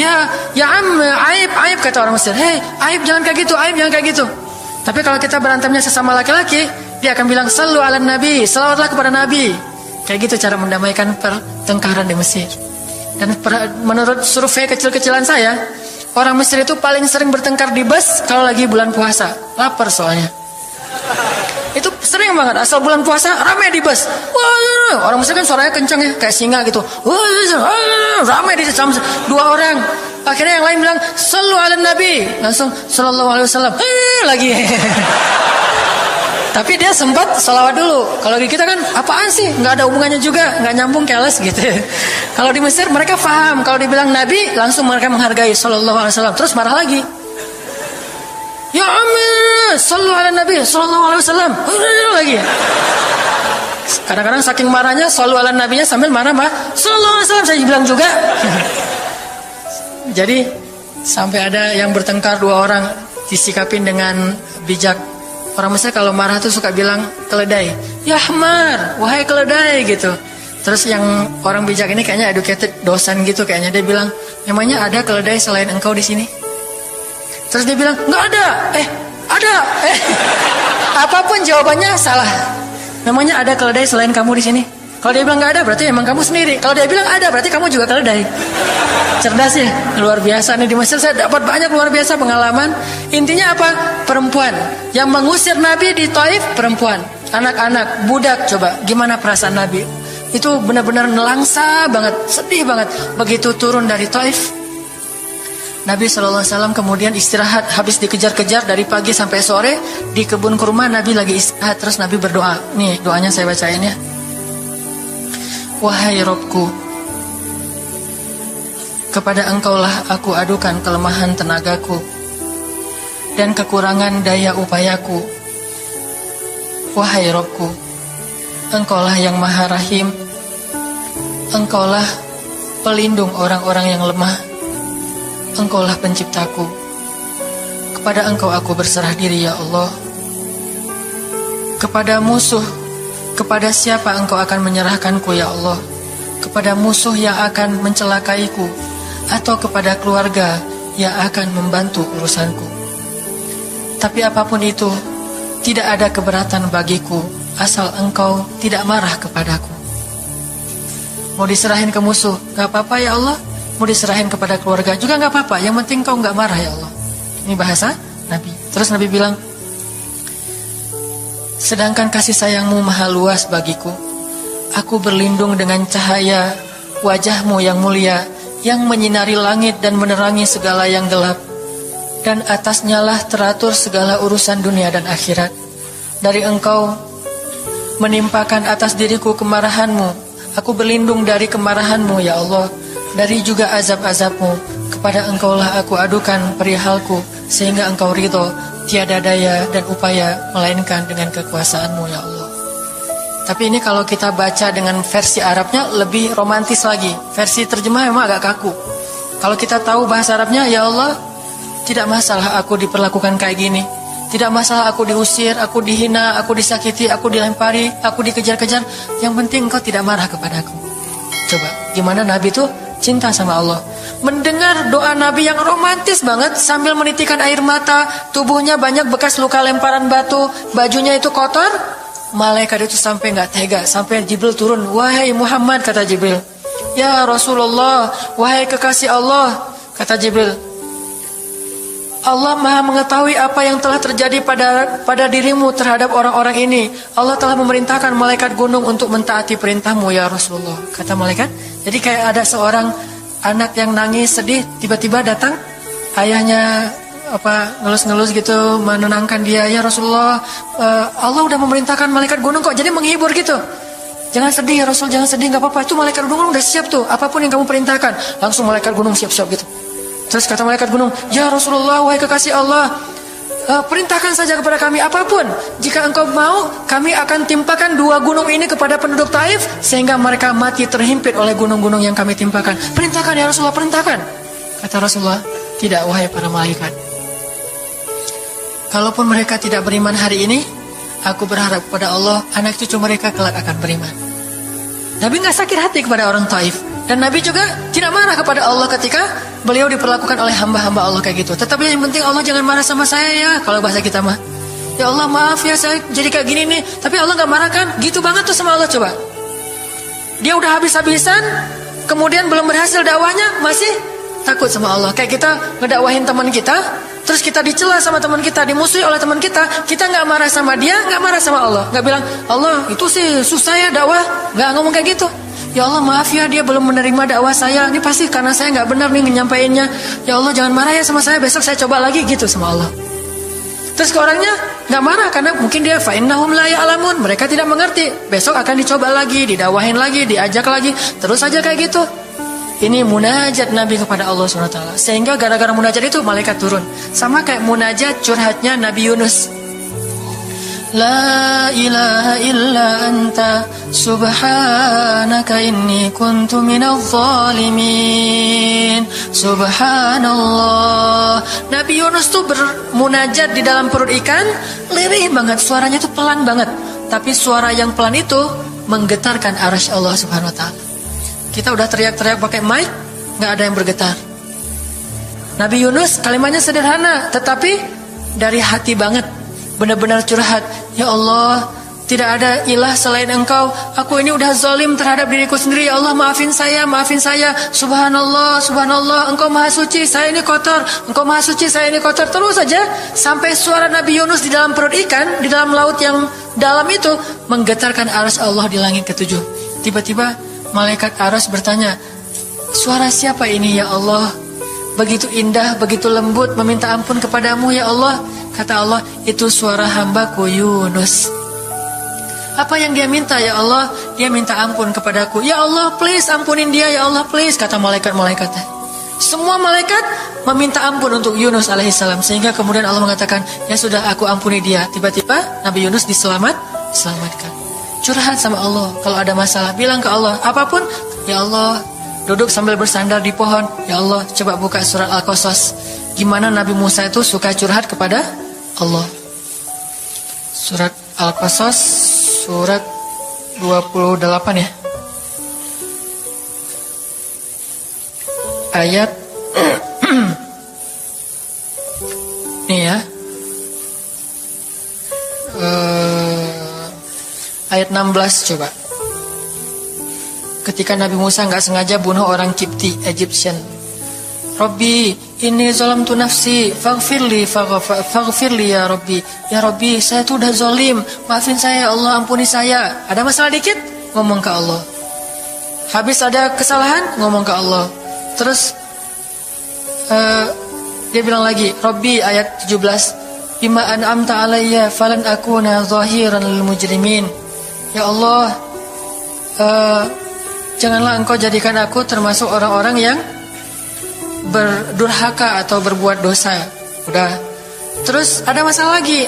Ya aib kata orang Mesir. Aib jangan kayak gitu, aib jangan kayak gitu. Tapi kalau kita berantemnya sesama laki-laki, dia akan bilang sallu ala nabi, salawatlah kepada nabi. Kayak gitu cara mendamaikan pertengkaran di Mesir. Dan menurut survei kecil-kecilan saya, orang Mesir itu paling sering bertengkar di bus kalau lagi bulan puasa, lapar soalnya. Itu sering banget, asal bulan puasa ramai di bus. Wah, orang Mesir kan suaranya kencang ya, kayak singa gitu. Wah, ramai di sama 2 orang. Akhirnya yang lain bilang sallu ala nabi, langsung sallallahu alaihi wasallam. Lagi. Tapi dia sempat salawat dulu. Kalau di kita kan apaan sih, nggak ada hubungannya juga, nggak nyambung, keles gitu. Kalau di Mesir mereka paham, kalau dibilang nabi langsung mereka menghargai sallallahu alaihi wasallam, terus marah lagi. Ya amin, sallu ala nabi sallallahu alaihi wasallam. Lagi. Kadang-kadang saking marahnya sallu ala nabinya sambil marah-marah sallallahu alaihi wasallam, saya bilang juga. Jadi sampai ada yang bertengkar 2 orang disikapin dengan bijak Orang Mesir kalau marah tuh suka bilang keledai. Ya Ahmar, wahai keledai gitu. Terus yang orang bijak ini kayaknya educated dosen gitu kayaknya, dia bilang, "Memangnya ada keledai selain engkau di sini?" Terus dia bilang, "Nggak ada." Ada. Apapun jawabannya salah. Memangnya ada keledai selain kamu di sini? Kalau dia bilang nggak ada, berarti emang kamu sendiri. Kalau dia bilang ada, berarti kamu juga keledai. Cerdas ya, luar biasa nih di Mesir. Saya dapat banyak luar biasa pengalaman. Intinya apa? Perempuan yang mengusir Nabi di Taif, perempuan, anak-anak, budak. Coba gimana perasaan Nabi? Itu benar-benar nelangsa banget, sedih banget. Begitu turun dari Taif, Nabi SAW kemudian istirahat. Habis dikejar-kejar dari pagi sampai sore di kebun kurma, Nabi lagi istirahat. Terus Nabi berdoa. Nih doanya saya bacain ya. Wahai Robku, kepada engkaulah aku adukan kelemahan tenagaku dan kekurangan daya upayaku. Wahai Robku, engkaulah yang maha rahim. Engkaulah pelindung orang-orang yang lemah. Engkaulah penciptaku. Kepada engkau aku berserah diri ya Allah. Kepada musuh, kepada siapa engkau akan menyerahkanku ya Allah? Kepada musuh yang akan mencelakaiku, atau kepada keluarga yang akan membantu urusanku? Tapi apapun itu, tidak ada keberatan bagiku, asal engkau tidak marah kepadaku. Mau diserahin ke musuh, gak apa-apa ya Allah. Mau diserahin kepada keluarga juga gak apa-apa, yang penting kau gak marah ya Allah. Ini bahasa Nabi. Terus Nabi bilang, sedangkan kasih sayangmu maha luas bagiku, aku berlindung dengan cahaya wajahmu yang mulia, yang menyinari langit dan menerangi segala yang gelap, dan atasnya lah teratur segala urusan dunia dan akhirat. Dari engkau menimpakan atas diriku kemarahanmu, aku berlindung dari kemarahanmu ya Allah, dari juga azab-azabmu. Kepada engkaulah aku adukan perihalku, sehingga engkau ridho. Tiada daya dan upaya melainkan dengan kekuasaanmu ya Allah. Tapi ini kalau kita baca dengan versi Arabnya lebih romantis lagi. Versi terjemah memang agak kaku. Kalau kita tahu bahasa Arabnya, ya Allah, tidak masalah aku diperlakukan kayak gini. Tidak masalah aku diusir, aku dihina, aku disakiti, aku dilempari, aku dikejar-kejar. Yang penting engkau tidak marah kepadaku. Coba, gimana Nabi itu cinta sama Allah. Mendengar doa Nabi yang romantis banget sambil menitikan air mata, tubuhnya banyak bekas luka lemparan batu, bajunya itu kotor. Malaikat itu sampai gak tega, sampai Jibril turun. Wahai Muhammad, kata Jibril. Ya Rasulullah, wahai kekasih Allah, kata Jibril, Allah maha mengetahui apa yang telah terjadi pada dirimu terhadap orang-orang ini. Allah telah memerintahkan malaikat gunung untuk mentaati perintahmu ya Rasulullah, kata malaikat. Jadi kayak ada seorang anak yang nangis sedih, tiba-tiba datang ayahnya ngelus-ngelus gitu, menenangkan dia. Ya Rasulullah, Allah udah memerintahkan malaikat gunung kok, jadi menghibur gitu. Jangan sedih ya Rasul, jangan sedih, gak apa-apa, itu malaikat gunung udah siap tuh, apapun yang kamu perintahkan. Langsung malaikat gunung siap-siap gitu. Terus kata malaikat gunung, ya Rasulullah, wahai kekasih Allah, perintahkan saja kepada kami apapun. Jika engkau mau, kami akan timpakan 2 gunung ini kepada penduduk Taif, sehingga mereka mati terhimpit oleh gunung-gunung yang kami timpakan. Perintahkan ya Rasulullah, perintahkan. Kata Rasulullah, tidak wahai para malaikat. Kalaupun mereka tidak beriman hari ini, aku berharap kepada Allah, anak cucu mereka kelak akan beriman. Nabi gak sakit hati kepada orang Taif. Dan Nabi juga tidak marah kepada Allah ketika beliau diperlakukan oleh hamba-hamba Allah kayak gitu. Tetapi yang penting Allah jangan marah sama saya ya. Kalau bahasa kita mah, ya Allah maaf ya saya jadi kayak gini nih. Tapi Allah gak marah kan? Gitu banget tuh sama Allah. Coba, dia udah habis-habisan, kemudian belum berhasil dakwahnya, masih takut sama Allah. Kayak kita ngedakwahin teman kita, terus kita dicela sama teman kita, dimusuhi oleh teman kita gak marah sama dia, gak marah sama Allah. Gak bilang, Allah itu sih susah ya dakwah. Gak ngomong kayak gitu. Ya Allah maaf ya, dia belum menerima dakwah saya. Ini pasti karena saya gak benar nih nyampainya. Ya Allah jangan marah ya sama saya, besok saya coba lagi, gitu sama Allah. Terus ke orangnya gak marah karena mungkin dia fa'innahum la ya'lamun, mereka tidak mengerti. Besok akan dicoba lagi, didakwahin lagi, diajak lagi, terus aja kayak gitu. Ini munajat Nabi kepada Allah SWT. Sehingga gara-gara munajat itu malaikat turun. Sama kayak munajat curhatnya Nabi Yunus. La ilaha illa anta subhanaka inni kuntu minadh dhalimin. Subhanallah. Nabi Yunus tuh bermunajat di dalam perut ikan, lirih banget, suaranya tuh pelan banget. Tapi suara yang pelan itu menggetarkan arasy Allah Subhanahu wa taala. Kita udah teriak-teriak pakai mic, nggak ada yang bergetar. Nabi Yunus kalimatnya sederhana, tetapi dari hati banget, benar-benar curhat. Ya Allah, tidak ada ilah selain Engkau. Aku ini udah zalim terhadap diriku sendiri. Ya Allah, maafin saya, maafin saya. Subhanallah, subhanallah, Engkau maha suci, saya ini kotor. Engkau maha suci, saya ini kotor. Terus saja sampai suara Nabi Yunus di dalam perut ikan, di dalam laut yang dalam itu menggetarkan arasy Allah di langit ketujuh. Tiba-tiba malaikat arasy bertanya, suara siapa ini ya Allah? Begitu indah, begitu lembut, meminta ampun kepadamu ya Allah. Kata Allah, itu suara hambaku Yunus. Apa yang dia minta ya Allah? Dia minta ampun kepadaku. Ya Allah, please ampunin dia ya Allah, please. Kata malaikat-malaikatnya. Semua malaikat meminta ampun untuk Yunus alaihissalam. Sehingga kemudian Allah mengatakan, ya sudah, aku ampuni dia. Tiba-tiba Nabi Yunus diselamatkan. Curhat sama Allah. Kalau ada masalah, bilang ke Allah. Apapun, ya Allah. Duduk sambil bersandar di pohon. Ya Allah, coba buka surat Al-Qasas. Gimana Nabi Musa itu suka curhat kepada Allah. Surat Al-Qasas, surat 28 ya. Ayat nih ya. Ayat 16 coba. Ketika Nabi Musa nggak sengaja bunuh orang Kipti, Egyptian. Rabbi, ini zalamtu nafsi, faghfirli ya Rabbi. Ya Rabbi, saya tuh udah zalim, maafin saya ya Allah, ampuni saya. Ada masalah dikit, ngomong ke Allah. Habis ada kesalahan, ngomong ke Allah. Terus dia bilang lagi, Rabbi, ayat 17, bima an'amta alayya falan akuna zahiran lil mujrimin. Ya Allah, janganlah Engkau jadikan aku termasuk orang-orang yang berdurhaka atau berbuat dosa. Udah. Terus ada masalah lagi.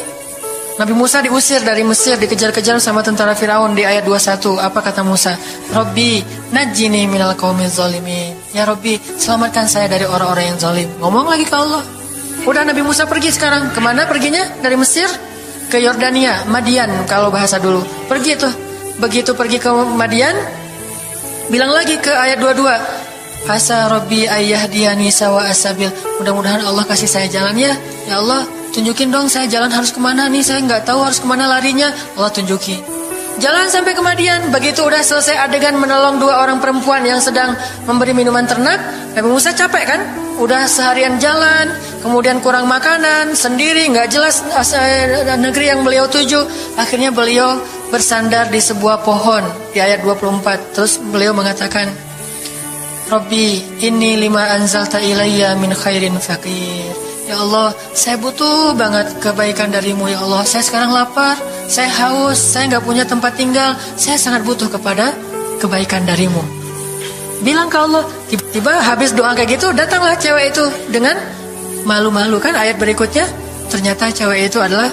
Nabi Musa diusir dari Mesir, dikejar-kejar sama tentara Firaun di ayat 21. Apa kata Musa? Rabbi, najjini minal qaumiz zalimin. Ya Rabbi, selamatkan saya dari orang-orang yang zalim. Ngomong lagi ke Allah. Udah, Nabi Musa pergi sekarang. Kemana perginya? Dari Mesir ke Yordania, Madian kalau bahasa dulu. Pergi tuh. Begitu pergi ke Madian, bilang lagi ke ayat 22. Asa Rabbi ayyahdiyani sawa asabil. Mudah-mudahan Allah kasih saya jalan ya. Ya Allah, tunjukin dong saya jalan harus kemana nih. Saya nggak tahu harus kemana larinya. Allah tunjukin. Jalan sampai ke Madian. Begitu udah selesai adegan menolong dua orang perempuan yang sedang memberi minuman ternak, Nabi Musa capek kan? Udah seharian jalan, kemudian kurang makanan, sendiri, nggak jelas negeri yang beliau tuju. Akhirnya beliau bersandar di sebuah pohon di ayat 24. Terus beliau mengatakan, Rabbi, inni lima anzalta ilayya min khairin faqir. Ya Allah, saya butuh banget kebaikan darimu ya Allah. Saya sekarang lapar, saya haus, saya nggak punya tempat tinggal. Saya sangat butuh kepada kebaikan darimu. Bilang ke Allah. Tiba-tiba habis doa kayak gitu, datanglah cewek itu dengan malu-malu kan. Ayat berikutnya, ternyata cewek itu adalah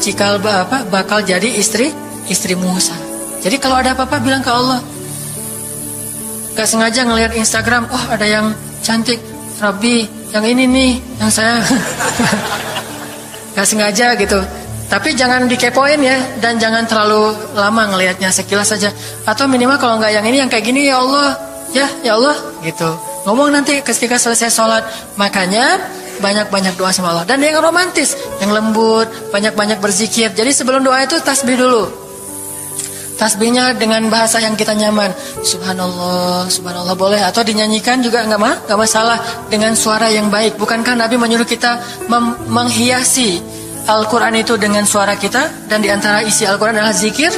cikal bakal jadi istri Musa. Jadi kalau ada apa-apa bilang ke Allah. Gak sengaja ngelihat Instagram, oh ada yang cantik, Rabbi, yang ini nih, yang saya gak sengaja gitu. Tapi jangan dikepoin ya, dan jangan terlalu lama ngelihatnya, sekilas saja. Atau minimal kalau nggak yang ini, yang kayak gini, ya Allah, ya Allah, gitu. Ngomong nanti ketika selesai sholat. Makanya banyak-banyak doa sama Allah. Dan yang romantis, yang lembut, banyak-banyak berzikir. Jadi sebelum doa itu tasbih dulu. Tasbihnya dengan bahasa yang kita nyaman. Subhanallah, subhanallah boleh. Atau dinyanyikan juga nggak masalah dengan suara yang baik. Bukankah Nabi menyuruh kita menghiasi Al-Quran itu dengan suara kita? Dan diantara isi Al-Quran adalah zikir.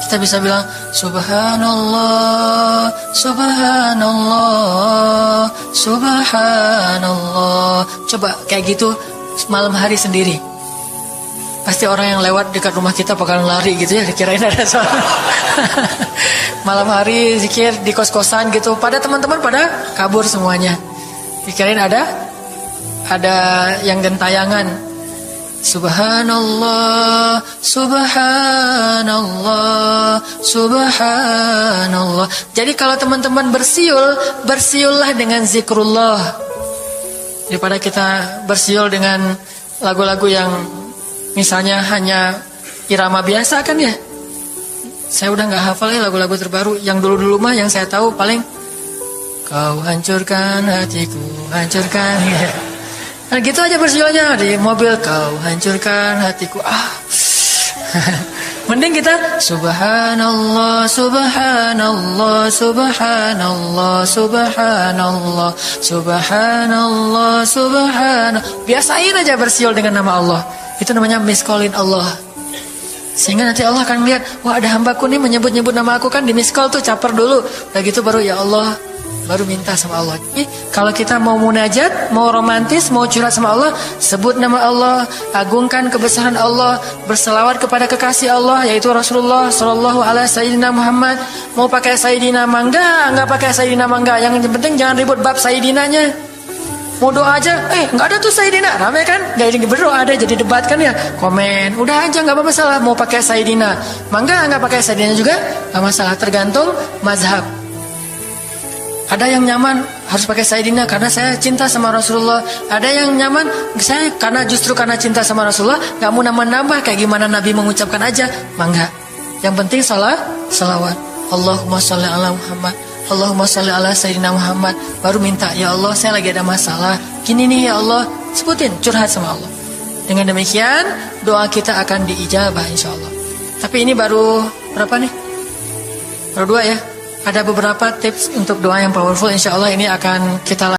Kita bisa bilang Subhanallah, Subhanallah, Subhanallah. Coba kayak gitu malam hari sendiri. Pasti orang yang lewat dekat rumah kita bakalan lari gitu ya, dikirain ada soal. Malam hari zikir di kos-kosan gitu, pada teman-teman pada kabur semuanya. Dikirain ada yang gentayangan. Subhanallah, subhanallah, subhanallah. Jadi kalau teman-teman bersiul, bersiullah dengan zikrullah. Daripada kita bersiul dengan lagu-lagu yang misalnya hanya irama biasa kan ya. Saya udah gak hafal ya lagu-lagu terbaru. Yang dulu-dulu mah yang saya tahu paling kau hancurkan hatiku, hancurkan ya. Nah gitu aja bersiulnya di mobil, kau hancurkan hatiku. Mending kita subhanallah, subhanallah, subhanallah, subhanallah, subhanallah, subhanallah. Biasain aja bersiul dengan nama Allah. Itu namanya miskolin Allah. Sehingga nanti Allah akan melihat, wah ada hambaku nih menyebut-nyebut nama aku, kan di miskol tuh caper dulu. Udah gitu baru ya Allah, baru minta sama Allah. Jadi kalau kita mau munajat, mau romantis, mau curhat sama Allah, sebut nama Allah, agungkan kebesaran Allah, berselawat kepada kekasih Allah yaitu Rasulullah sallallahu alaihi sayyidina Muhammad. Mau pakai sayyidina mangga, enggak pakai sayyidina mangga, yang penting jangan ribut bab sayyidinanya. Mau doa aja, enggak ada tuh sayyidina, ramai kan? Enggak jadi berdoa, ada jadi debat kan ya, komen, udah aja enggak masalah. Mau pakai sayyidina mangga, enggak pakai sayyidina juga enggak masalah, tergantung mazhab. Ada yang nyaman harus pakai sayyidina karena saya cinta sama Rasulullah. Ada yang nyaman saya justru karena cinta sama Rasulullah, enggak mau nambah-nambah kayak gimana Nabi mengucapkan aja, mangga. Yang penting salawat. Allahumma sholli ala Muhammad, Allahumma sholli ala sayyidina Muhammad. Baru minta, ya Allah saya lagi ada masalah gini nih ya Allah, sebutin, curhat sama Allah. Dengan demikian doa kita akan diijabah insyaallah. Tapi ini baru berapa nih? Baru 2 ya. Ada beberapa tips untuk doa yang powerful, insya Allah ini akan kita lakukan.